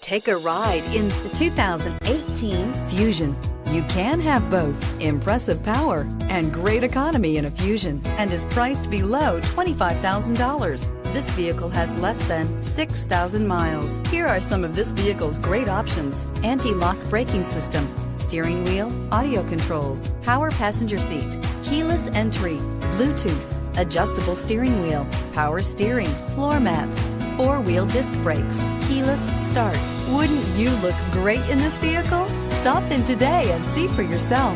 Take a ride in the 2018 Fusion. You can have both impressive power and great economy in a Fusion and is priced below $25,000. This vehicle has less than 6,000 miles. Here are some of this vehicle's great options: anti-lock braking system, steering wheel audio controls, power passenger seat, keyless entry, Bluetooth, adjustable steering wheel, power steering, floor mats, four-wheel disc brakes, keyless start. Wouldn't you look great in this vehicle? Stop in today and see for yourself.